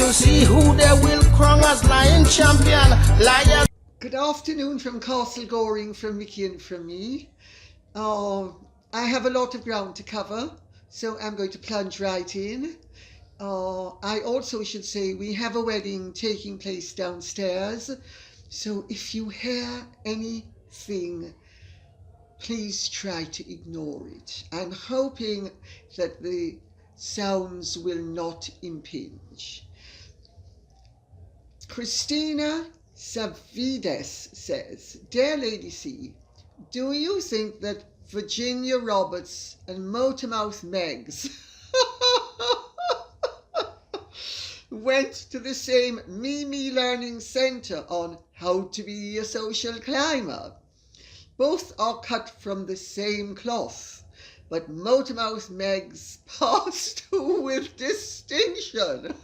to see who they will crown as lion champion. Lion. Good afternoon from Castle Goring, from Mickey and from me. I have a lot of ground to cover, so I'm going to plunge right in. I also should say we have a wedding taking place downstairs, so if you hear anything, please try to ignore it. I'm hoping that the sounds will not impinge. Christina Savides says, Dear Lady C, do you think that Virginia Roberts and Motormouth Meggs went to the same Mimi Learning Centre on how to be a social climber? Both are cut from the same cloth, but Motormouth Meggs passed with distinction.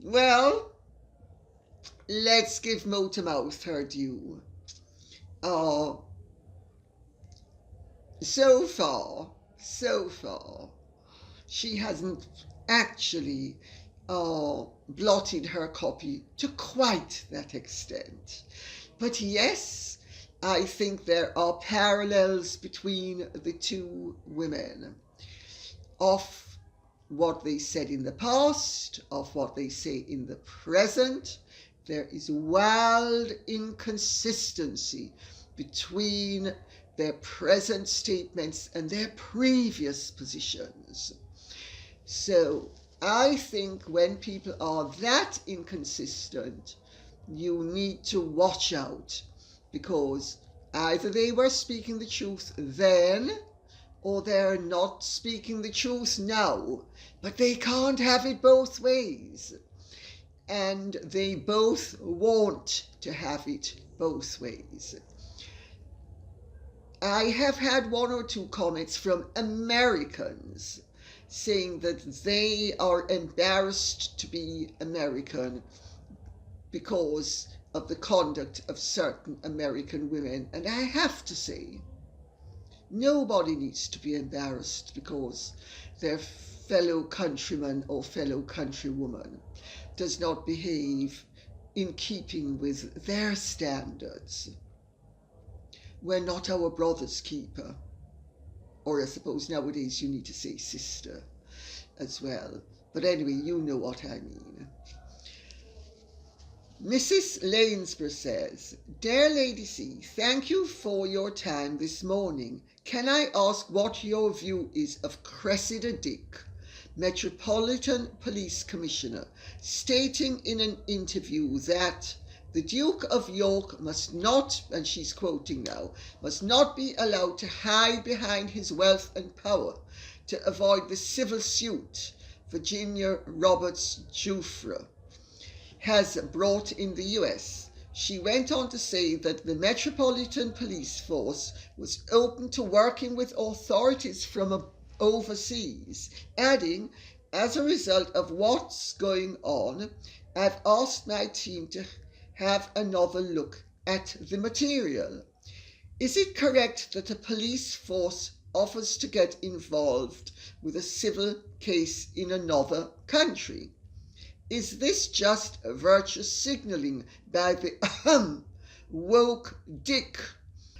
Well, let's give Motormouth her due. So far, she hasn't actually blotted her copy to quite that extent. But yes, I think there are parallels between the two women of what they said in the past, of what they say in the present. There is wild inconsistency between their present statements and their previous positions. So I think when people are that inconsistent, you need to watch out, because either they were speaking the truth then, or they're not speaking the truth now. But they can't have it both ways. And they both want to have it both ways. I have had one or two comments from Americans saying that they are embarrassed to be American because of the conduct of certain American women. And I have to say, nobody needs to be embarrassed because their fellow countryman or fellow countrywoman does not behave in keeping with their standards. We're not our brother's keeper. Or I suppose nowadays you need to say sister as well. But anyway, you know what I mean. Mrs. Lanesborough says, Dear Lady C, thank you for your time this morning. Can I ask what your view is of Cressida Dick, Metropolitan Police Commissioner, stating in an interview that the Duke of York must not, and she's quoting now, must not be allowed to hide behind his wealth and power to avoid the civil suit Virginia Roberts Giuffre has brought in the US. She went on to say that the Metropolitan Police Force was open to working with authorities from overseas, adding, as a result of what's going on, I've asked my team to have another look at the material. Is it correct that a police force offers to get involved with a civil case in another country? Is this just virtue signalling by the woke Dick?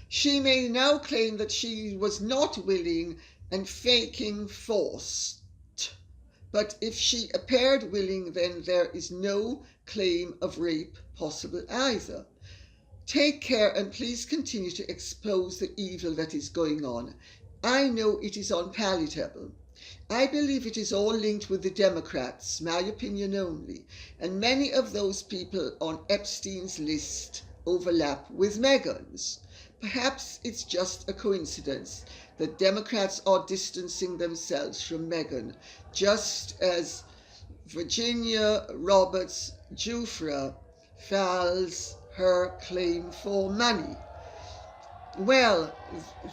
She may now claim that she was not willing and faking forced. But if she appeared willing, then there is no claim of rape possible either. Take care and please continue to expose the evil that is going on. I know it is unpalatable. I believe it is all linked with the Democrats, my opinion only, and many of those people on Epstein's list overlap with Meghan's. Perhaps it's just a coincidence that Democrats are distancing themselves from Meghan, just as Virginia Roberts Giuffre files her claim for money. Well,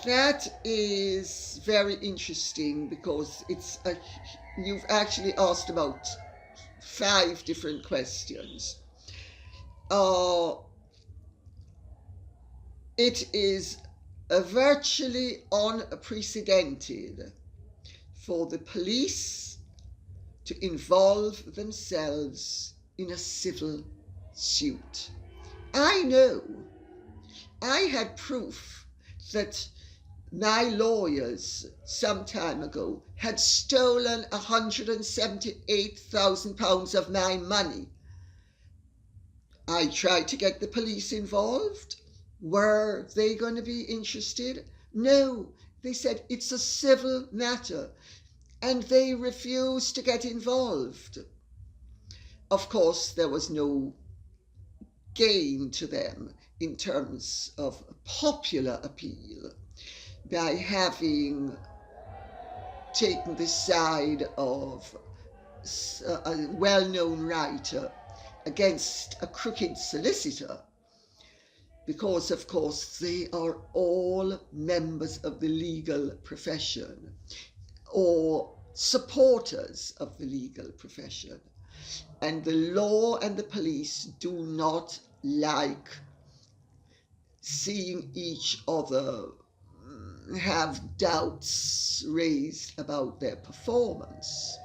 that is very interesting because you've actually asked about 5 different questions. It is virtually unprecedented for the police to involve themselves in a civil suit. I know I had proof that my lawyers some time ago had stolen £178,000 of my money. I tried to get the police involved. Were they going to be interested? No, they said it's a civil matter, and they refused to get involved. Of course, there was no gain to them in terms of popular appeal by having taken the side of a well-known writer against a crooked solicitor, because of course they are all members of the legal profession or supporters of the legal profession, and the law and the police do not like seeing each other have doubts raised about their performance.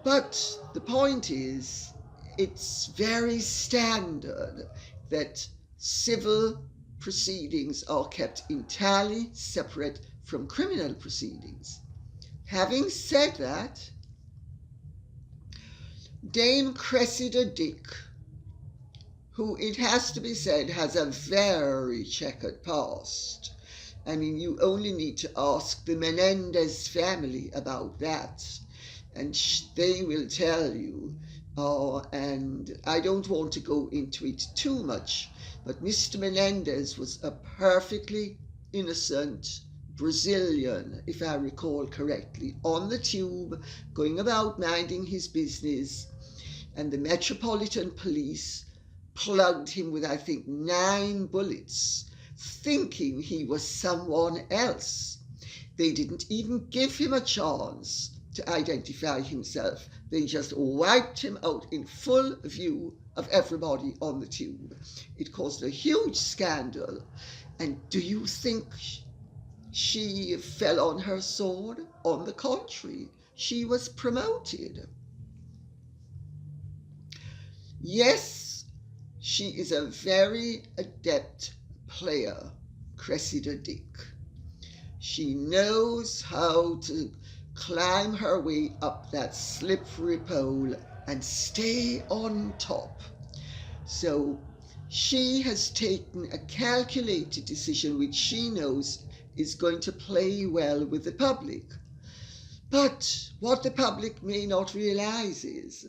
But the point is, it's very standard that civil proceedings are kept entirely separate from criminal proceedings. Having said that, Dame Cressida Dick, who, it has to be said, has a very checkered past. I mean, you only need to ask the Menendez family about that, and they will tell you. And I don't want to go into it too much, but Mr. Menendez was a perfectly innocent Brazilian, if I recall correctly, on the tube, going about minding his business, and the Metropolitan Police plugged him with, I think, 9 bullets, thinking he was someone else. They didn't even give him a chance to identify himself. They just wiped him out in full view of everybody on the tube. It caused a huge scandal. And do you think she fell on her sword? On the contrary, she was promoted. Yes, she is a very adept player, Cressida Dick. She knows how to climb her way up that slippery pole and stay on top. So she has taken a calculated decision which she knows is going to play well with the public. But what the public may not realize is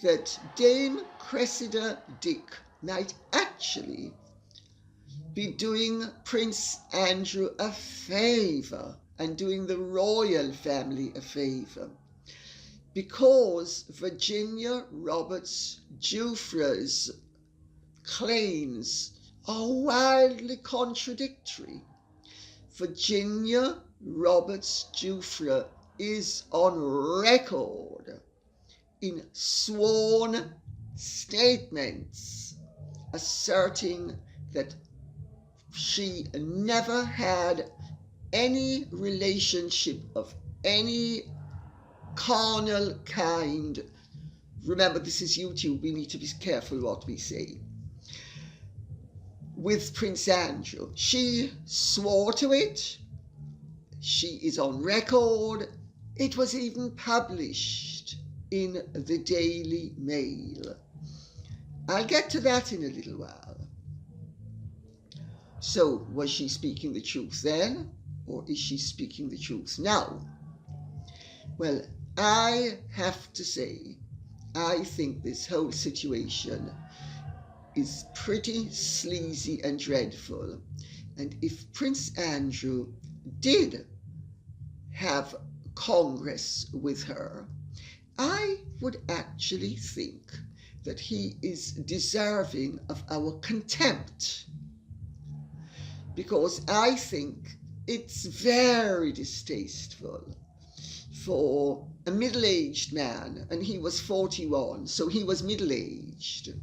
that Dame Cressida Dick might actually be doing Prince Andrew a favour and doing the royal family a favour, because Virginia Roberts Giuffre's claims are wildly contradictory. Virginia Roberts Giuffre is on record in sworn statements asserting that she never had any relationship of any carnal kind. Remember, this is YouTube, we need to be careful what we say. With Prince Andrew. She swore to it. She is on record. It was even published in the Daily Mail. I'll get to that in a little while. So, was she speaking the truth then, or is she speaking the truth now? Well, I have to say, I think this whole situation is pretty sleazy and dreadful. And if Prince Andrew did have Congress with her, I would actually think that he is deserving of our contempt, because I think it's very distasteful for a middle-aged man, and he was 41, so he was middle-aged.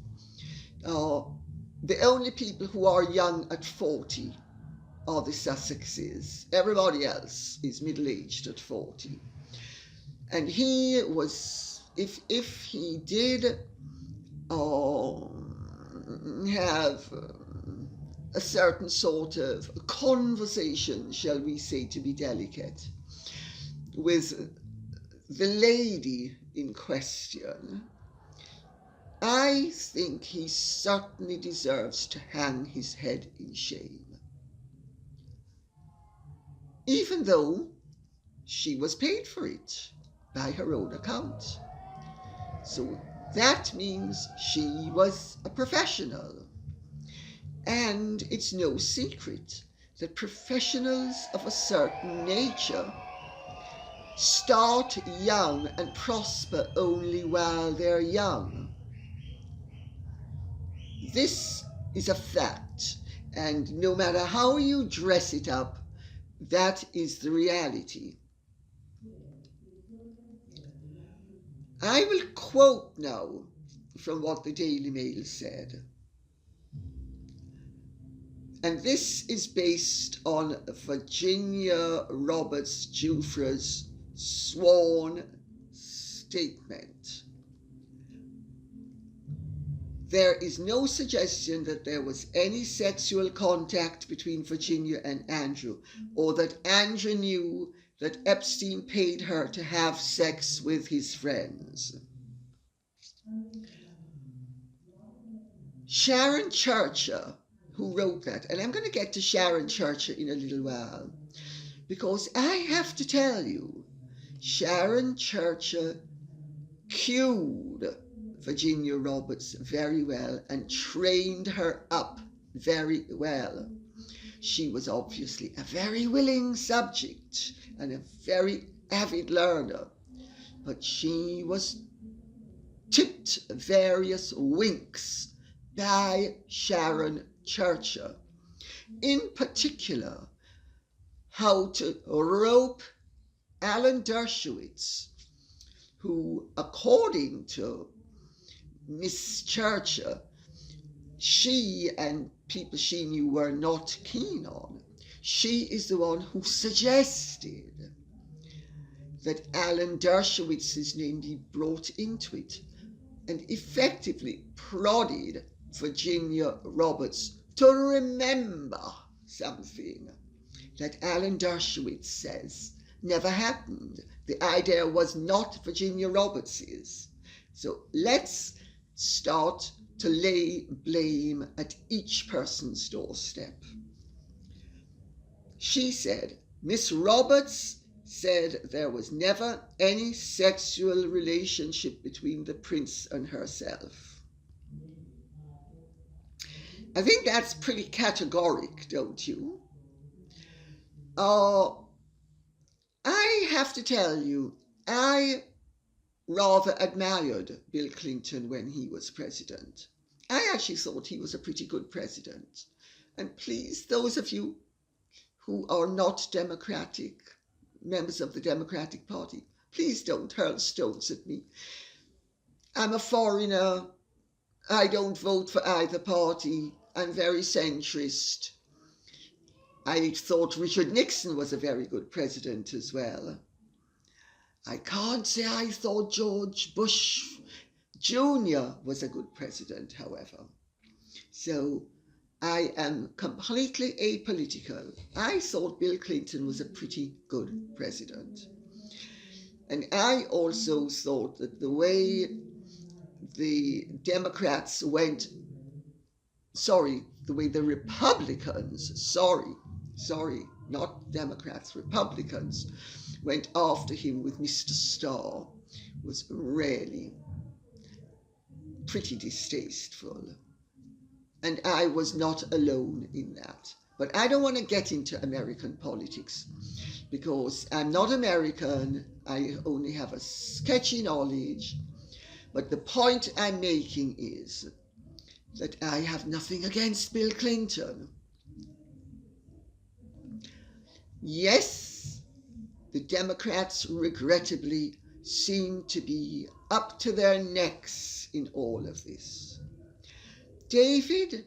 The only people who are young at 40 are the Sussexes. Everybody else is middle-aged at 40. And he was, if he did have a certain sort of conversation, shall we say, to be delicate, with the lady in question, I think he certainly deserves to hang his head in shame. Even though she was paid for it by her own account. So that means she was a professional. And it's no secret that professionals of a certain nature start young and prosper only while they're young. This is a fact, and no matter how you dress it up, that is the reality. I will quote now from what the Daily Mail said. And this is based on Virginia Roberts Giuffre's sworn statement. There is no suggestion that there was any sexual contact between Virginia and Andrew, or that Andrew knew that Epstein paid her to have sex with his friends. Sharon Churcher, who wrote that, and I'm going to get to Sharon Churcher in a little while, because I have to tell you, Sharon Churcher cued Virginia Roberts very well and trained her up very well. She was obviously a very willing subject and a very avid learner, but she was tipped various winks by Sharon Churcher. In particular, how to rope Alan Dershowitz, who, according to Miss Churcher, she and people she knew were not keen on. She is the one who suggested that Alan Dershowitz's name be brought into it, and effectively prodded Virginia Roberts to remember something that Alan Dershowitz says never happened. The idea was not Virginia Roberts's. So let's start to lay blame at each person's doorstep. She said, Miss Roberts said there was never any sexual relationship between the prince and herself. I think that's pretty categoric, don't you? I have to tell you, I rather admired Bill Clinton when he was president. I actually thought he was a pretty good president. And please, those of you who are not Democratic, members of the Democratic Party, please don't hurl stones at me. I'm a foreigner. I don't vote for either party. I'm very centrist. I thought Richard Nixon was a very good president as well. I can't say I thought George Bush Jr. was a good president, however. So I am completely apolitical. I thought Bill Clinton was a pretty good president. And I also thought that the way the Democrats went, the way the Republicans, not Democrats, Republicans, went after him with Mr. Starr was really pretty distasteful. And I was not alone in that. But I don't want to get into American politics because I'm not American. I only have a sketchy knowledge. But the point I'm making is that I have nothing against Bill Clinton. Yes, the Democrats regrettably seem to be up to their necks in all of this. David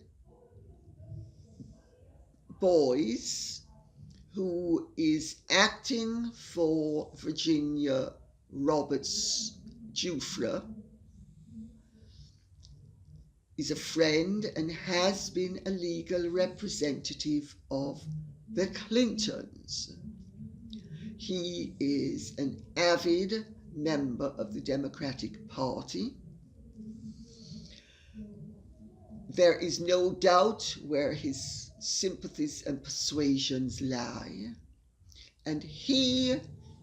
Boyes, who is acting for Virginia Roberts Giuffre is a friend and has been a legal representative of the Clintons. He is an avid member of the Democratic Party. There is no doubt where his sympathies and persuasions lie, and he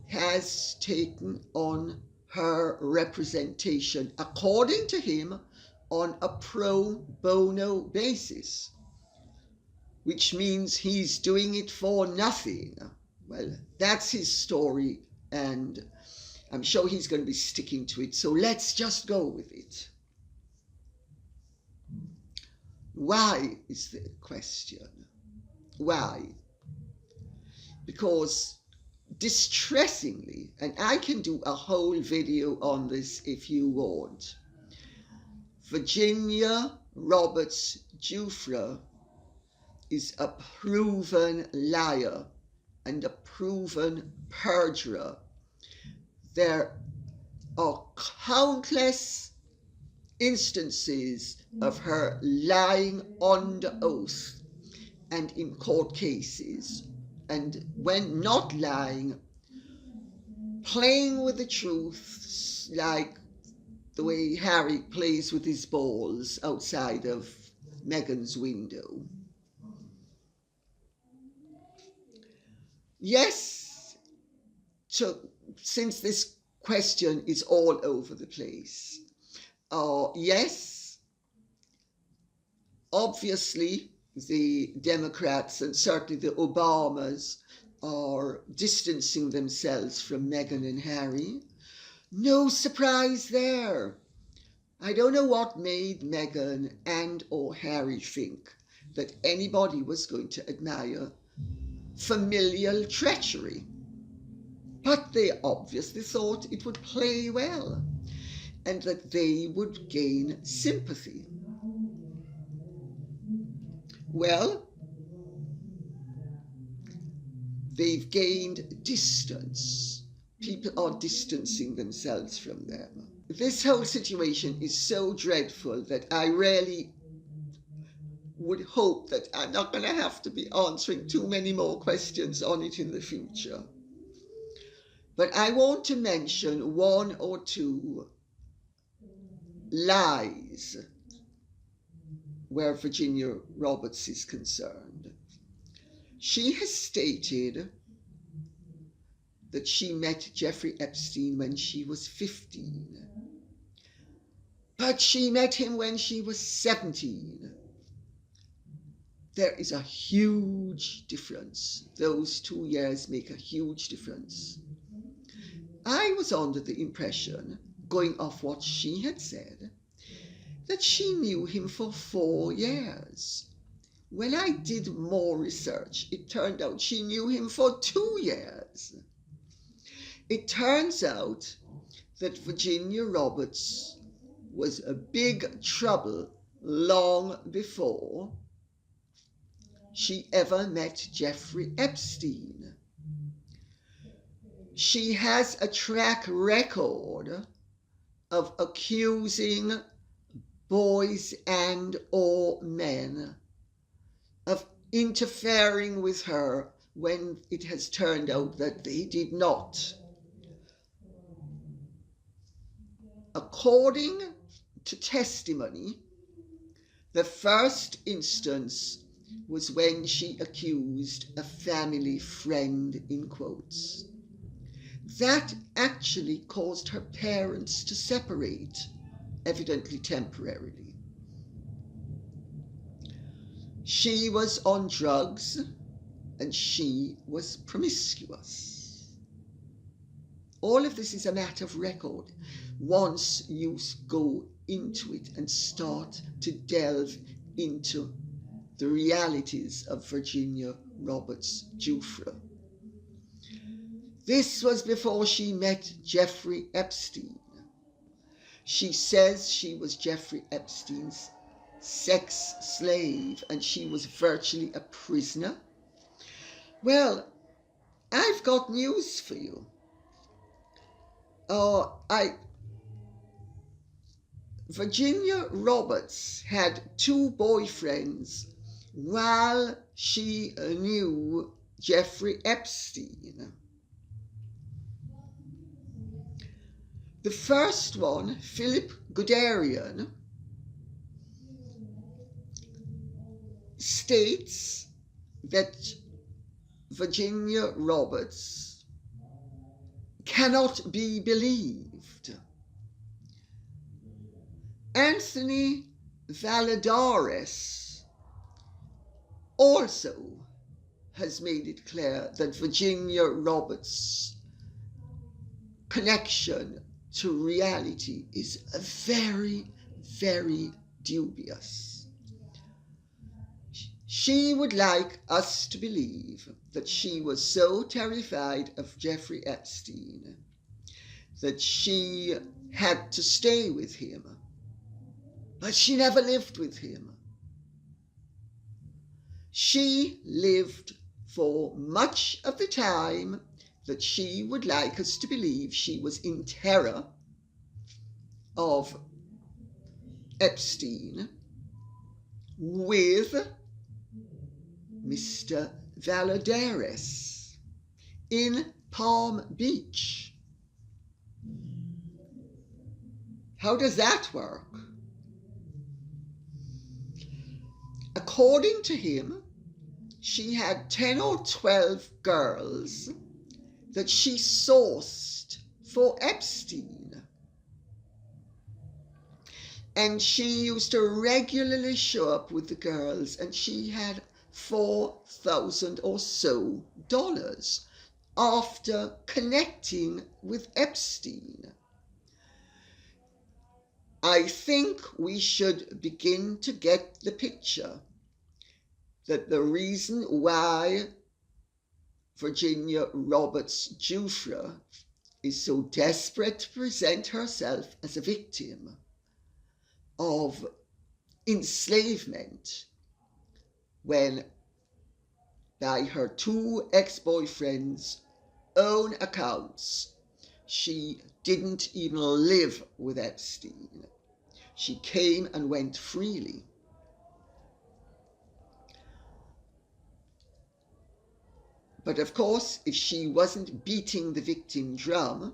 has taken on her representation, according to him, on a pro bono basis, which means he's doing it for nothing. Well, that's his story, and I'm sure he's going to be sticking to it, so let's just go with it. Why is the question? Why? Because distressingly, and I can do a whole video on this if you want, Virginia Roberts Giuffre is a proven liar and a proven perjurer. There are countless instances of her lying under oath and in court cases, and when not lying, playing with the truth, like the way Harry plays with his balls outside of Meghan's window. Yes, so since this question is all over the place, yes, obviously the Democrats and certainly the Obamas are distancing themselves from Meghan and Harry. No surprise there. I don't know what made Meghan and or Harry think that anybody was going to admire familial treachery. But they obviously thought it would play well and that they would gain sympathy. Well, they've gained distance. People are distancing themselves from them. This whole situation is so dreadful that I really would hope that I'm not going to have to be answering too many more questions on it in the future. But I want to mention one or two lies where Virginia Roberts is concerned. She has stated that she met Jeffrey Epstein when she was 15, but she met him when she was 17. There is a huge difference. Those 2 years make a huge difference. I was under the impression, going off what she had said, that she knew him for 4 years. When I did more research, it turned out she knew him for 2 years. It turns out that Virginia Roberts was a big trouble long before she ever met Jeffrey Epstein. She has a track record of accusing boys and or men of interfering with her when it has turned out that they did not. According to testimony, the first instance was when she accused a family friend, in quotes. That actually caused her parents to separate, evidently temporarily. She was on drugs and she was promiscuous. All of this is a matter of record. Once you go into it and start to delve into the realities of Virginia Roberts Giuffre. This was before she met Jeffrey Epstein. She says she was Jeffrey Epstein's sex slave and she was virtually a prisoner. Well, I've got news for you. Virginia Roberts had 2 boyfriends while she knew Jeffrey Epstein. The first one, Philip Guderian, states that Virginia Roberts cannot be believed. Anthony Valladares also has made it clear that Virginia Roberts' connection to reality is very, very dubious. She would like us to believe that she was so terrified of Jeffrey Epstein that she had to stay with him, but she never lived with him. She lived for much of the time that she would like us to believe she was in terror of Epstein with Mr. Valladares in Palm Beach. How does that work? According to him, she had 10 or 12 girls that she sourced for Epstein. And she used to regularly show up with the girls, and she had $4,000 or so after connecting with Epstein. I think we should begin to get the picture that the reason why Virginia Roberts Giuffre is so desperate to present herself as a victim of enslavement, when by her 2 ex-boyfriends' own accounts, she didn't even live with Epstein. She came and went freely. But of course, if she wasn't beating the victim drum,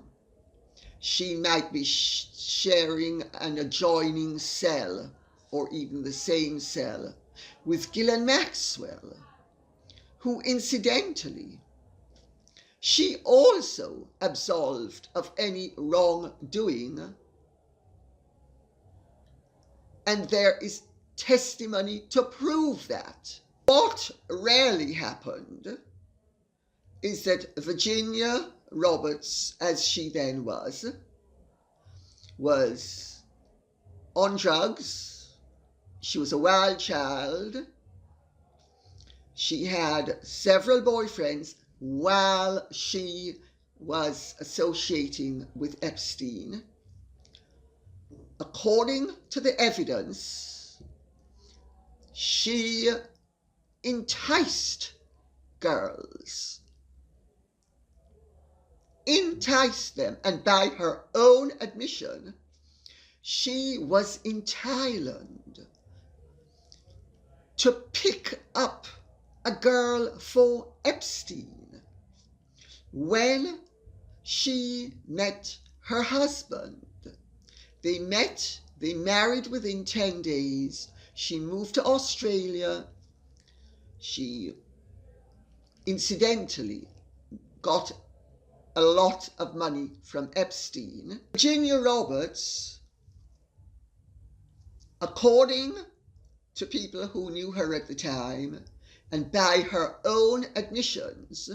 she might be sharing an adjoining cell, or even the same cell, with Ghislaine Maxwell, who incidentally, she also absolved of any wrongdoing, and there is testimony to prove that. What rarely happened is that Virginia Roberts, as she then was on drugs. She was a wild child. She had several boyfriends while she was associating with Epstein. According to the evidence, she enticed girls, and by her own admission, she was in Thailand to pick up a girl for Epstein when she met her husband. They married within 10 days. She moved to Australia. She incidentally got a lot of money from Epstein. Virginia Roberts, according to people who knew her at the time, and by her own admissions,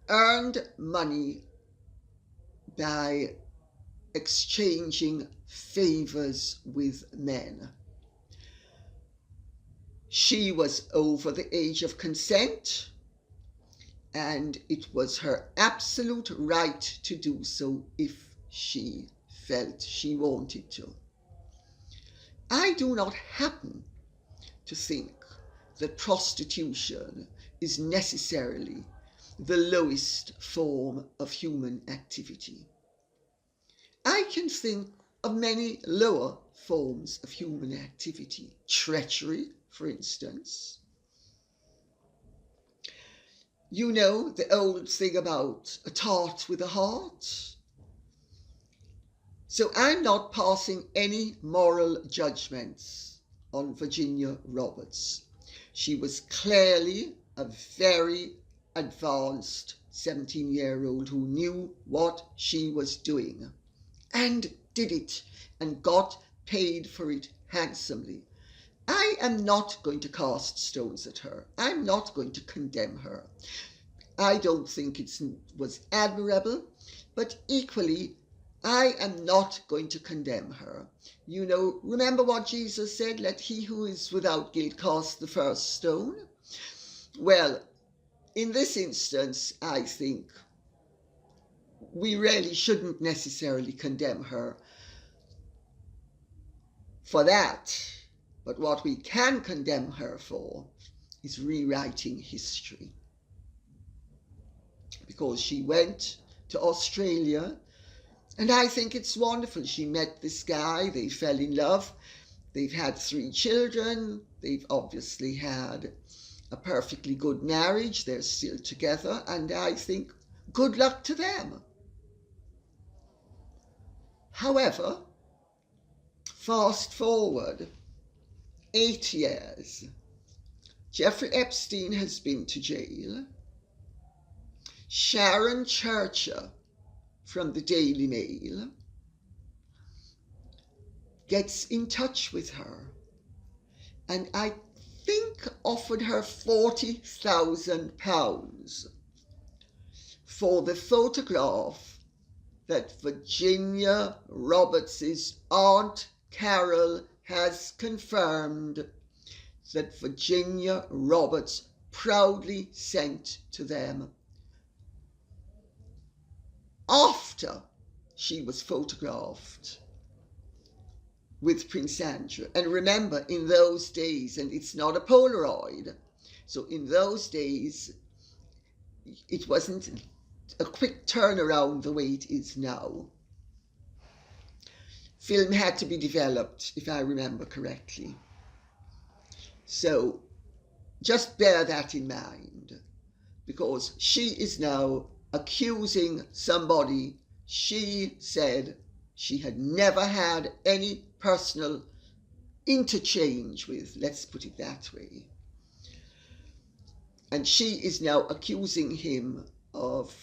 earned money by exchanging favors with men. She was over the age of consent, and it was her absolute right to do so if she felt she wanted to. I do not happen to think that prostitution is necessarily the lowest form of human activity. I can think of many lower forms of human activity. Treachery, for instance. You know the old thing about a tart with a heart? So I'm not passing any moral judgments on Virginia Roberts. She was clearly a very advanced 17-year-old who knew what she was doing and did it and got paid for it handsomely. I am not going to cast stones at her. I'm not going to condemn her. I don't think it was admirable, but equally, I am not going to condemn her. You know, remember what Jesus said, let he who is without guilt cast the first stone? Well, in this instance, I think we really shouldn't necessarily condemn her for that. But what we can condemn her for is rewriting history. Because she went to Australia, and I think it's wonderful. She met this guy, they fell in love, they've had 3 children, they've obviously had a perfectly good marriage, they're still together, and I think good luck to them. However, fast forward 8 years, Jeffrey Epstein has been to jail. Sharon Churcher from the Daily Mail gets in touch with her and I think offered her £40,000 for the photograph that Virginia Roberts' Aunt Carol has confirmed that Virginia Roberts proudly sent to them after she was photographed with Prince Andrew. And remember, in those days, and it's not a Polaroid, so in those days, it wasn't a quick turnaround the way it is now. Film had to be developed, if I remember correctly. So just bear that in mind, because she is now accusing somebody she said she had never had any personal interchange with, let's put it that way. And she is now accusing him of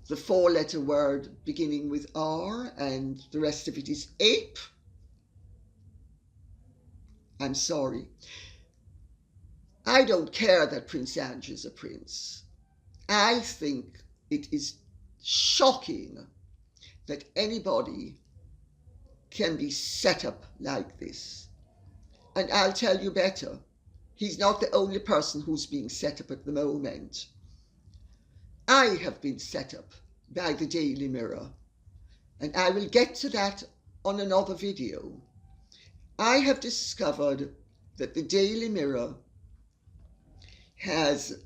the 4-letter word beginning with R and the rest of it is ape. I'm sorry. I don't care that Prince Andrew is a prince. I think it is shocking that anybody can be set up like this. And I'll tell you better, he's not the only person who's being set up at the moment. I have been set up by the Daily Mirror, and I will get to that on another video. I have discovered that the Daily Mirror has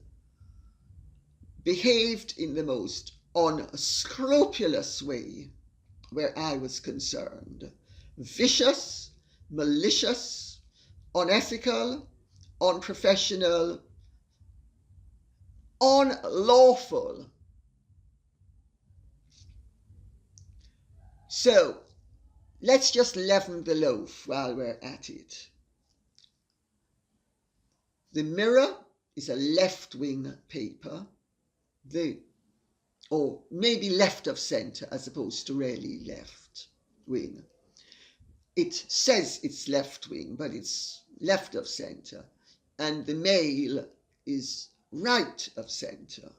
behaved in the most unscrupulous way where I was concerned. Vicious, malicious, unethical, unprofessional, unlawful. So let's just leaven the loaf while we're at it. The Mirror is a left-wing paper, or maybe left of centre as opposed to really left-wing. It says it's left-wing, but it's left of centre. And the Mail is right of centre.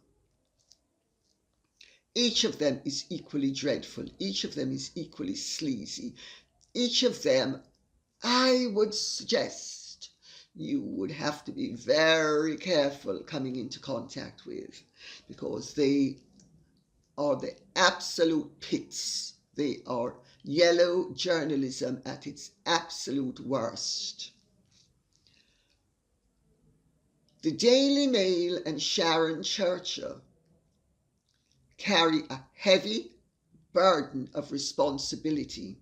Each of them is equally dreadful. Each of them is equally sleazy. Each of them, I would suggest, you would have to be very careful coming into contact with, because they are the absolute pits. They are yellow journalism at its absolute worst. The Daily Mail and Sharon Churchill carry a heavy burden of responsibility.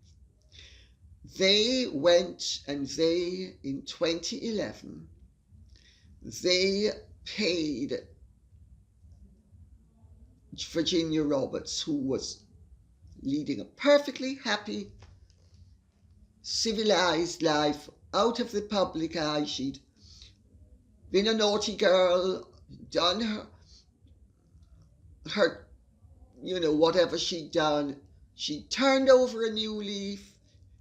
They went and in 2011, they paid Virginia Roberts, who was leading a perfectly happy, civilized life out of the public eye. She'd been a naughty girl, done her whatever she'd done. She turned over a new leaf.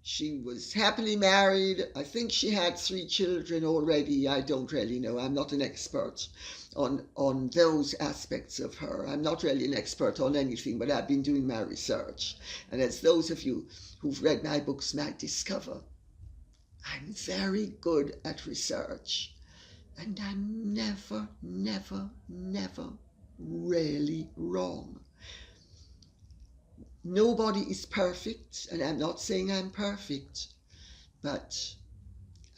She was happily married. I think she had 3 children already. I don't really know. I'm not an expert on those aspects of her. I'm not really an expert on anything, but I've been doing my research. And as those of you who've read my books might discover, I'm very good at research. And I'm never, never, never really wrong. Nobody is perfect, and I'm not saying I'm perfect, but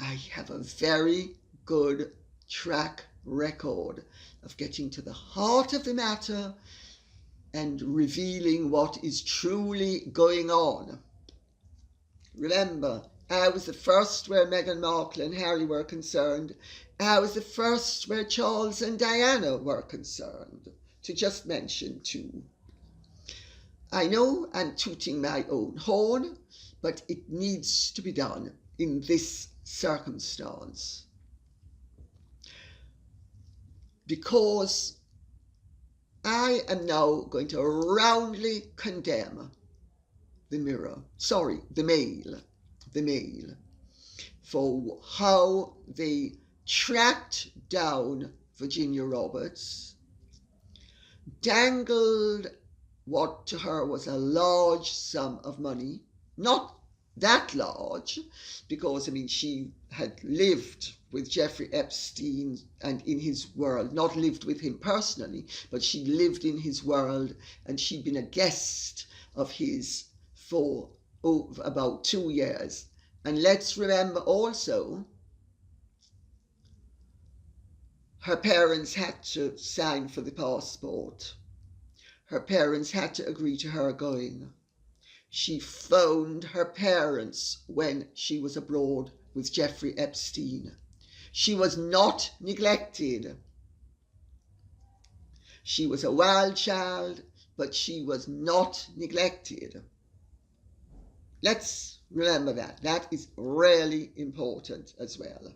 I have a very good track record of getting to the heart of the matter and revealing what is truly going on. Remember, I was the first where Meghan Markle and Harry were concerned. I was the first where Charles and Diana were concerned, to just mention 2. I know I'm tooting my own horn, but it needs to be done in this circumstance. Because I am now going to roundly condemn the Mail, for how they tracked down Virginia Roberts, dangled what to her was a large sum of money, not that large, because she had lived with Jeffrey Epstein and in his world, not lived with him personally, but she lived in his world, and she'd been a guest of his for about 2 years. And let's remember also, her parents had to sign for the passport. Her parents had to agree to her going. She phoned her parents when she was abroad with Jeffrey Epstein. She was not neglected. She was a wild child, but she was not neglected. Let's remember that. That is really important as well.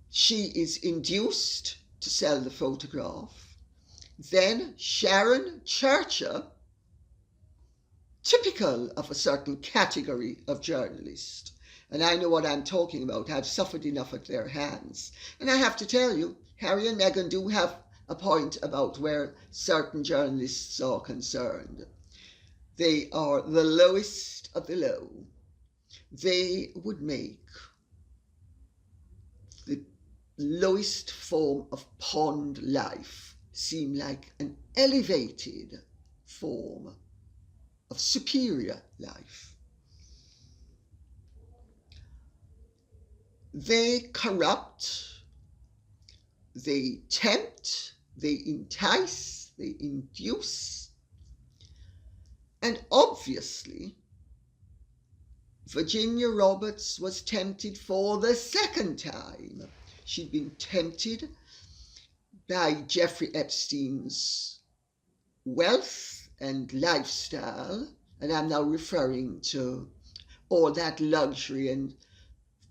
She is induced to sell the photograph. Then Sharon Churchill, typical of a certain category of journalist, and I know what I'm talking about. I've suffered enough at their hands. And I have to tell you, Harry and Meghan do have a point about where certain journalists are concerned. They are the lowest of the low. They would make the lowest form of pond life seem like an elevated form of superior life. They corrupt, they tempt, they entice, they induce, and obviously Virginia Roberts was tempted for the second time. She'd been tempted by Jeffrey Epstein's wealth and lifestyle, and I'm now referring to all that luxury and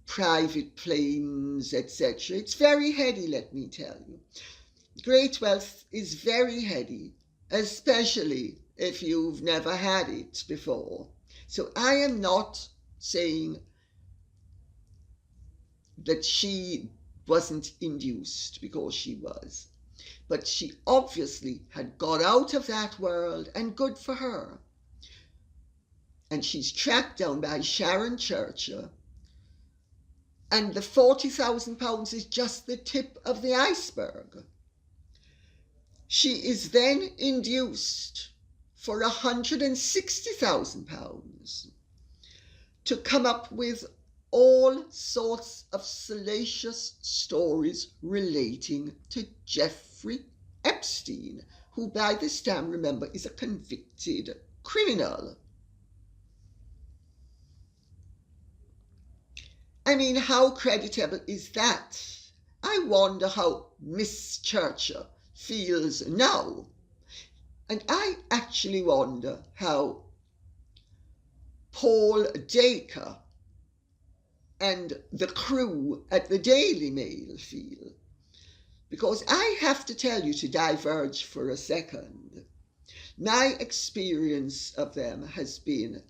private planes, etc. It's very heady, let me tell you. Great wealth is very heady, especially if you've never had it before. So I am not saying that she wasn't induced, because she was. But she obviously had got out of that world, and good for her. And she's tracked down by Sharon Churchill. And the £40,000 is just the tip of the iceberg. She is then induced for £160,000 to come up with all sorts of salacious stories relating to Jeffrey Epstein, who by this time, remember, is a convicted criminal. I mean, how creditable is that? I wonder how Miss Churchill feels now. And I actually wonder how Paul Dacre and the crew at the Daily Mail feel. Because I have to tell you, to diverge for a second, my experience of them has been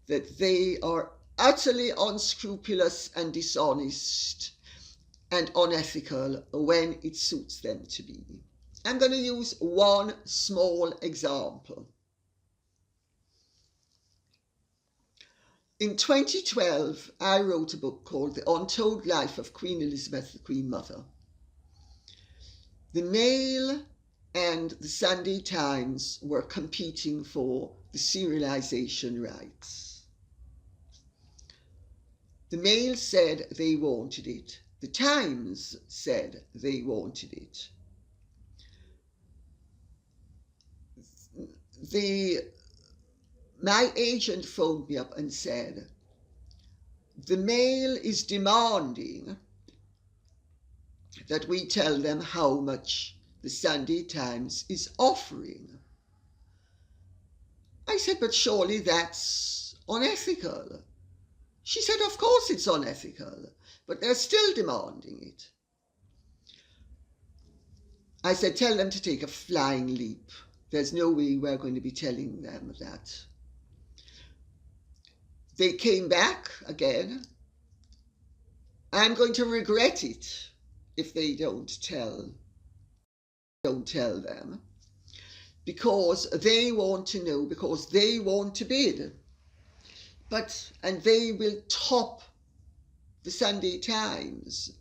that they are utterly unscrupulous and dishonest and unethical when it suits them to be. I'm going to use one small example. In 2012, I wrote a book called The Untold Life of Queen Elizabeth, the Queen Mother. The Mail and the Sunday Times were competing for the serialization rights. The Mail said they wanted it. The Times said they wanted it. My agent phoned me up and said, the Mail is demanding that we tell them how much the Sunday Times is offering. I said, but surely that's unethical. She said, of course it's unethical, but they're still demanding it. I said, tell them to take a flying leap. There's no way we're going to be telling them that. They came back again. I'm going to regret it if they don't tell them, because they want to know, because they want to bid. And they will top the Sunday Times.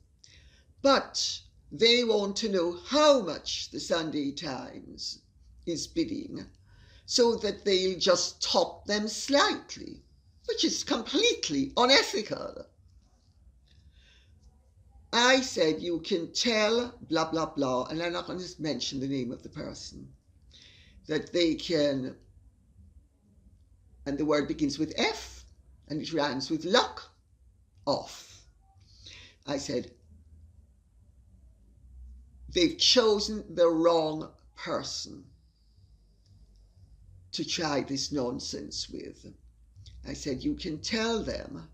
But they want to know how much the Sunday Times is bidding, so that they'll just top them slightly, which is completely unethical. I said, you can tell blah, blah, blah, and I'm not going to mention the name of the person, that they can, and the word begins with F, and it rhymes with luck, off. I said, they've chosen the wrong person to try this nonsense with. I said, you can tell them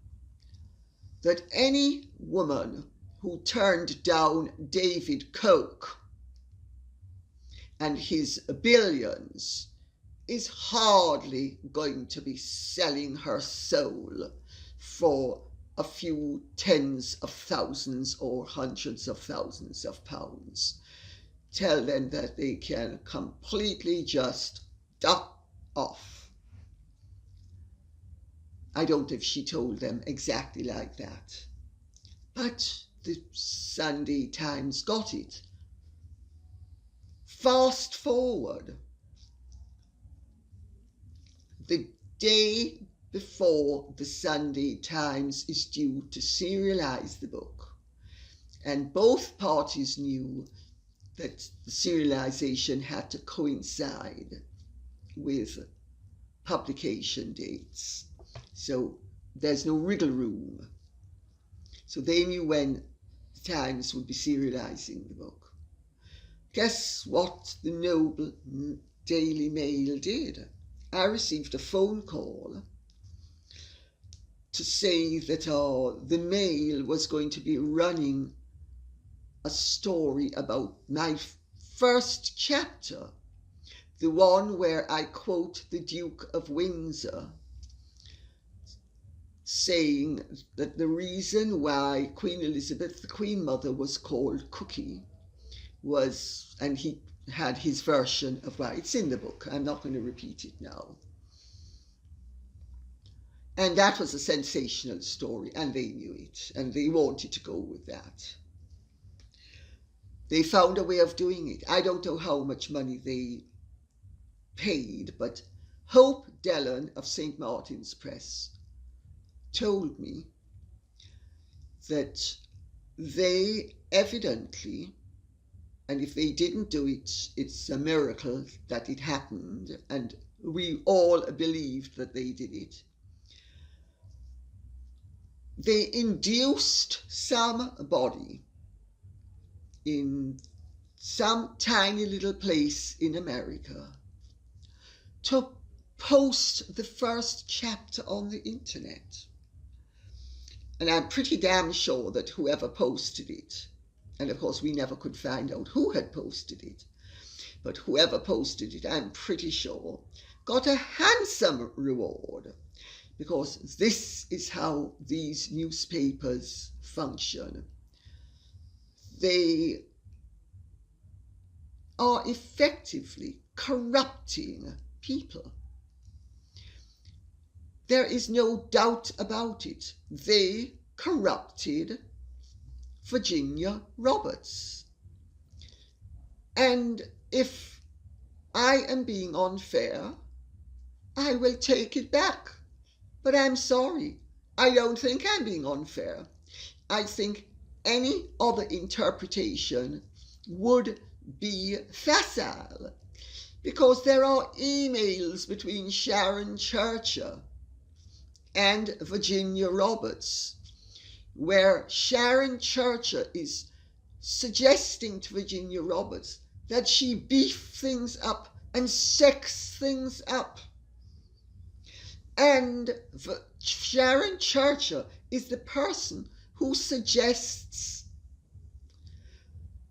that any woman who turned down David Koch and his billions is hardly going to be selling her soul for a few tens of thousands or hundreds of thousands of pounds. Tell them that they can completely just duck off. I don't know if she told them exactly like that, but the Sunday Times got it. Fast forward, the day before the Sunday Times is due to serialize the book, and both parties knew that the serialization had to coincide with publication dates. So there's no wriggle room. So they knew when the Times would be serializing the book. Guess what the noble Daily Mail did? I received a phone call to say that the Mail was going to be running a story about my first chapter, the one where I quote the Duke of Windsor, saying that the reason why Queen Elizabeth, the Queen Mother, was called Cookie was, and he had his version of why. It's in the book. I'm not going to repeat it now. And that was a sensational story, and they knew it, and they wanted to go with that. They found a way of doing it. I don't know how much money they paid, but Hope Dellon of St. Martin's Press told me that they evidently, and if they didn't do it, it's a miracle that it happened, and we all believed that they did it. They induced somebody in some tiny little place in America to post the first chapter on the internet. And I'm pretty damn sure that whoever posted it, and of course we never could find out who had posted it, but whoever posted it, I'm pretty sure, got a handsome reward, because this is how these newspapers function. They are effectively corrupting people. There is no doubt about it. They corrupted Virginia Roberts. And if I am being unfair, I will take it back. But I'm sorry. I don't think I'm being unfair. I think any other interpretation would be facile, because there are emails between Sharon Churcher and Virginia Roberts, where Sharon Churcher is suggesting to Virginia Roberts that she beef things up and sex things up. And Sharon Churcher is the person who suggests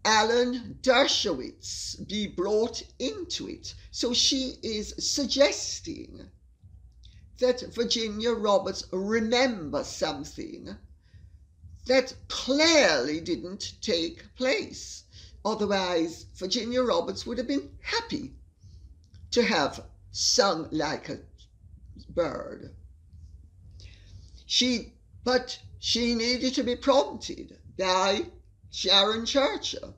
Alan Dershowitz be brought into it. So she is suggesting that Virginia Roberts remember something that clearly didn't take place. Otherwise, Virginia Roberts would have been happy to have sung like a bird. But she needed to be prompted by Sharon Churcher.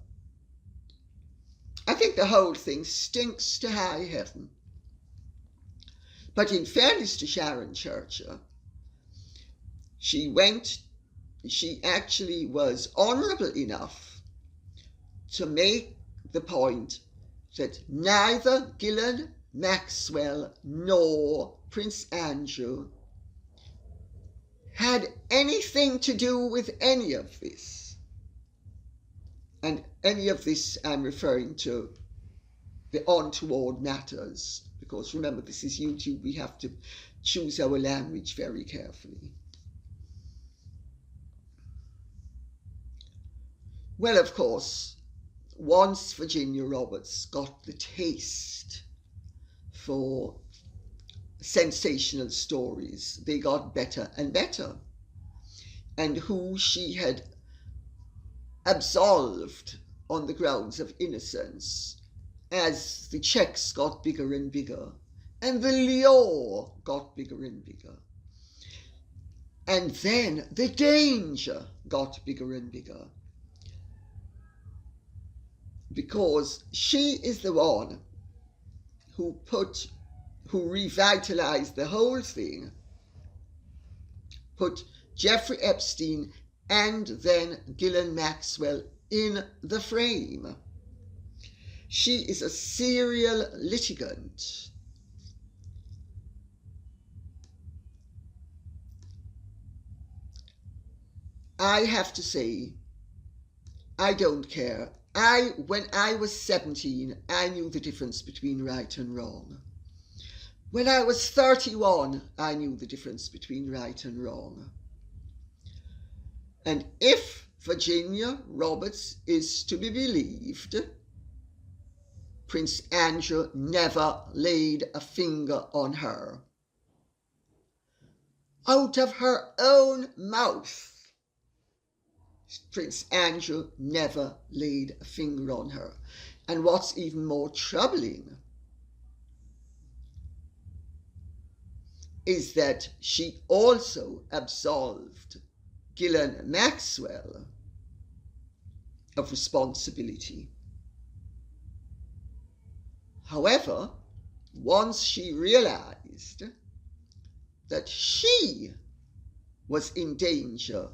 I think the whole thing stinks to high heaven. But in fairness to Sharon Churcher, she actually was honourable enough to make the point that neither Ghislaine Maxwell nor Prince Andrew had anything to do with any of this. And any of this I'm referring to the untoward matters, because remember, this is YouTube, we have to choose our language very carefully. Well, of course, once Virginia Roberts got the taste for sensational stories, they got better and better. And who she had absolved on the grounds of innocence, as the checks got bigger and bigger, and the lure got bigger and bigger. And then the danger got bigger and bigger, because she is the one who revitalized the whole thing, put Jeffrey Epstein and then Ghislaine Maxwell in the frame. She is a serial litigant. I have to say, I don't care. When I was 17, I knew the difference between right and wrong. When I was 31, I knew the difference between right and wrong. And if Virginia Roberts is to be believed, Prince Andrew never laid a finger on her. Out of her own mouth, Prince Andrew never laid a finger on her. And what's even more troubling is that she also absolved Ghislaine Maxwell of responsibility. However, once she realized that she was in danger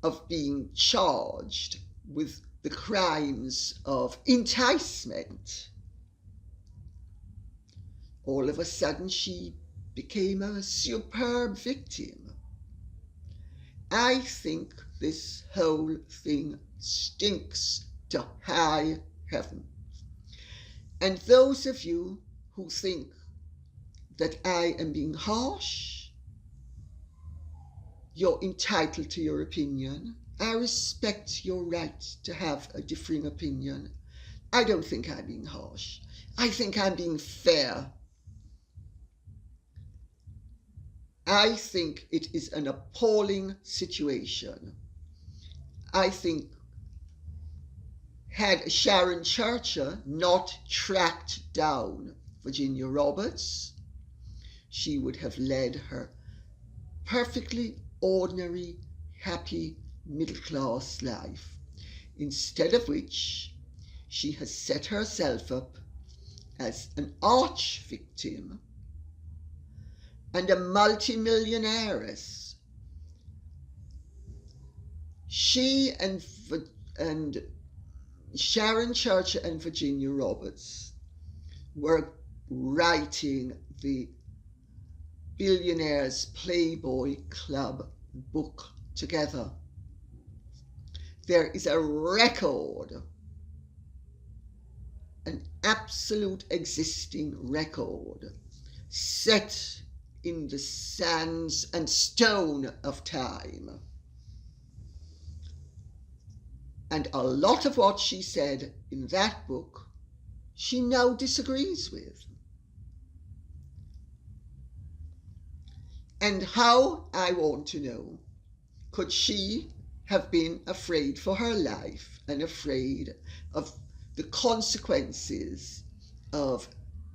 of being charged with the crimes of enticement, all of a sudden she became a superb victim. I think this whole thing stinks to high heaven. And those of you who think that I am being harsh, you're entitled to your opinion. I respect your right to have a differing opinion. I don't think I'm being harsh. I think I'm being fair. I think it is an appalling situation. I think had Sharon Churcher not tracked down Virginia Roberts, she would have led her perfectly ordinary, happy, middle-class life, instead of which she has set herself up as an arch-victim and a multimillionairess. She and Sharon Churcher and Virginia Roberts were writing the Billionaires Playboy Club book together. There is a record, an absolute existing record, set in the sands and stone of time. And a lot of what she said in that book, she now disagrees with. And how, I want to know, could she have been afraid for her life and afraid of the consequences of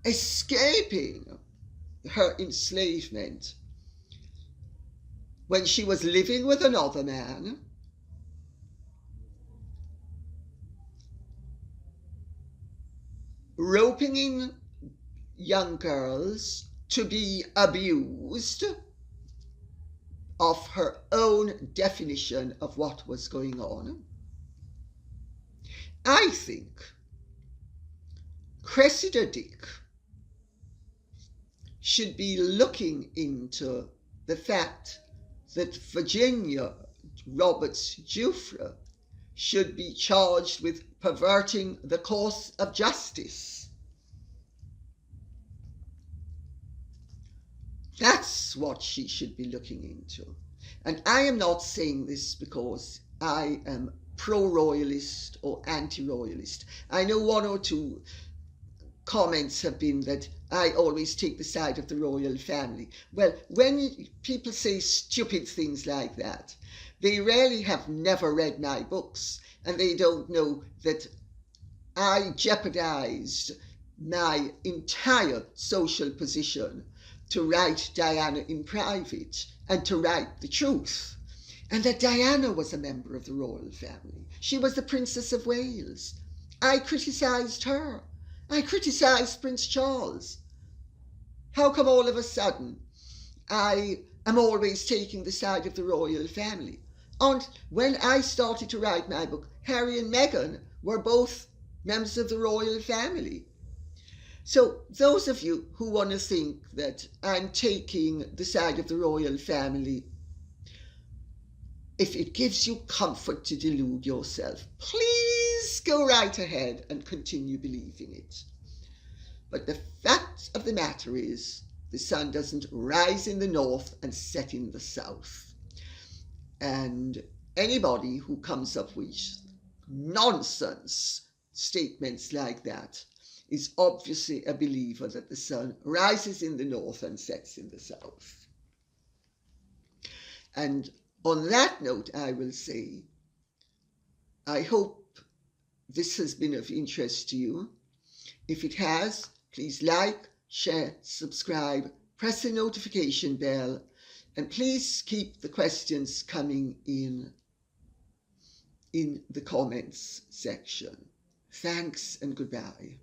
escaping her enslavement when she was living with another man, roping in young girls to be abused of her own definition of what was going on? I think Cressida Dick should be looking into the fact that Virginia Roberts Giuffre should be charged with perverting the course of justice. That's what she should be looking into. And I am not saying this because I am pro-royalist or anti-royalist. I know one or two comments have been that I always take the side of the royal family. Well, when people say stupid things like that, they really have never read my books, and they don't know that I jeopardized my entire social position to write Diana in private and to write the truth. And that Diana was a member of the royal family. She was the Princess of Wales. I criticised her. I criticised Prince Charles. How come all of a sudden I am always taking the side of the royal family? And when I started to write my book, Harry and Meghan were both members of the royal family. So those of you who want to think that I'm taking the side of the royal family, if it gives you comfort to delude yourself, please go right ahead and continue believing it. But the fact of the matter is, the sun doesn't rise in the north and set in the south. And anybody who comes up with nonsense statements like that is obviously a believer that the sun rises in the north and sets in the south. And on that note, I will say, I hope this has been of interest to you. If it has, please like, share, subscribe, press the notification bell, and please keep the questions coming in the comments section. Thanks and goodbye.